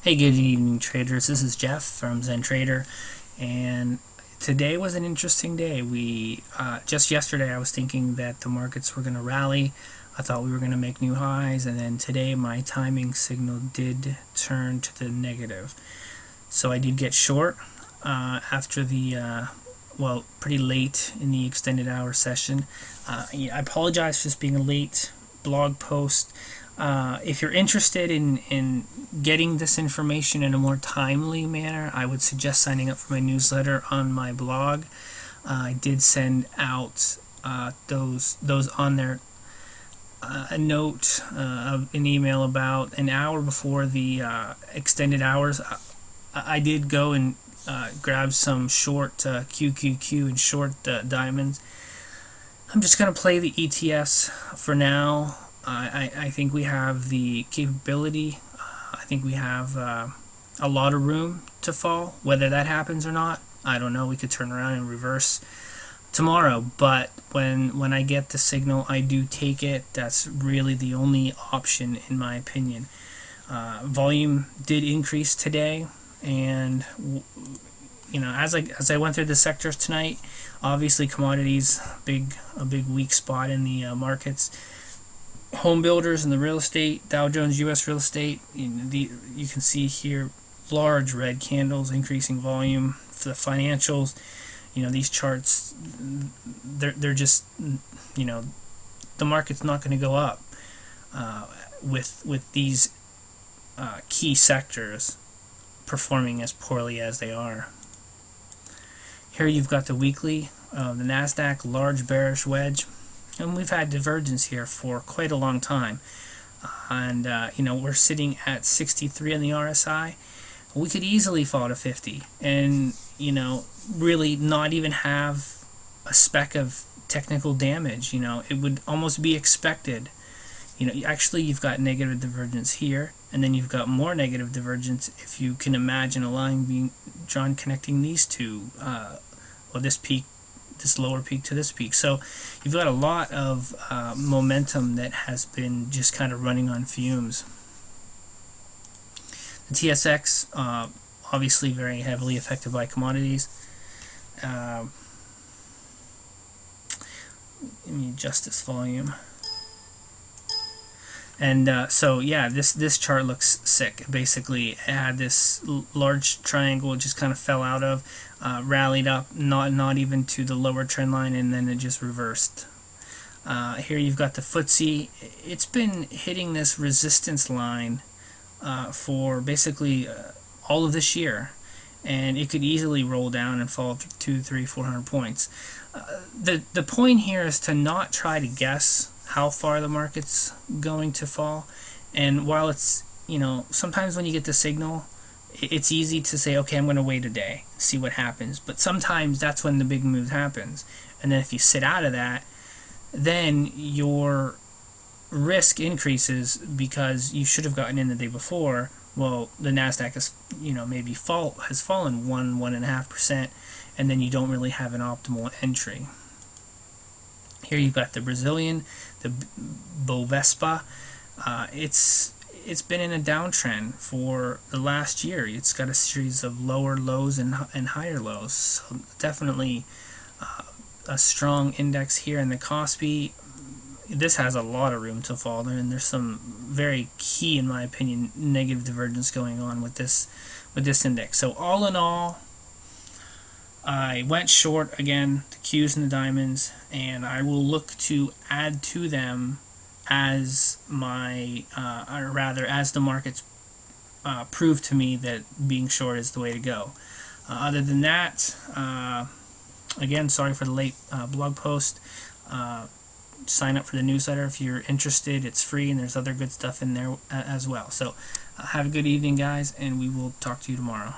Hey, good evening, traders. This is Jeff from Zen Trader, and today was an interesting day. Just yesterday I was thinking that the markets were going to rally. I thought we were going to make new highs, and then today my timing signal did turn to the negative. So I did get short after the pretty late in the extended hour session. I apologize for this being a late blog post. If you're interested in getting this information in a more timely manner, I would suggest signing up for my newsletter on my blog. I did send out those on there a note of an email about an hour before the extended hours. I did go and grab some short QQQ and short diamonds. I'm just going to play the ETFs for now. I think we have the capability. I think we have a lot of room to fall. Whether that happens or not, I don't know. We could turn around and reverse tomorrow. But when I get the signal, I do take it. That's really the only option, in my opinion. Volume did increase today, and as I went through the sectors tonight, obviously commodities a big weak spot in the markets. Home builders and the real estate, Dow Jones U.S. real estate, you can see here large red candles, increasing volume. For the financials, these charts, they're just, the market's not going to go up with these key sectors performing as poorly as they are. Here you've got the weekly, the NASDAQ, large bearish wedge. And we've had divergence here for quite a long time. And, we're sitting at 63 on the RSI. We could easily fall to 50 and, really not even have a speck of technical damage. It would almost be expected. Actually you've got negative divergence here, and then you've got more negative divergence if you can imagine a line being drawn connecting these two, this lower peak to this peak. So you've got a lot of momentum that has been just kind of running on fumes. The TSX, obviously very heavily affected by commodities. Let me adjust this volume. And so yeah, this chart looks sick. Basically, it had this large triangle, it just kind of fell out of, rallied up, not even to the lower trend line, and then it just reversed. Here you've got the FTSE. It's been hitting this resistance line for basically all of this year, and it could easily roll down and fall 200, 300, 400 points. The point here is to not try to guess how far the market's going to fall. And while it's, sometimes when you get the signal, it's easy to say, okay, I'm going to wait a day, see what happens. But sometimes that's when the big move happens. And then if you sit out of that, then your risk increases because you should have gotten in the day before. Well, the NASDAQ is, maybe has fallen 1.5%, and then you don't really have an optimal entry. Here you've got the Brazilian, the Bovespa. It's been in a downtrend for the last year. It's got a series of lower lows and higher lows. So definitely a strong index here. In the Kospi, this has a lot of room to fall there, and there's some very key, in my opinion, negative divergence going on with this index. So all in all, I went short again, the Qs and the diamonds, and I will look to add to them as as the markets prove to me that being short is the way to go. Other than that, again, sorry for the late blog post. Sign up for the newsletter if you're interested. It's free, and there's other good stuff in there as well. So have a good evening, guys, and we will talk to you tomorrow.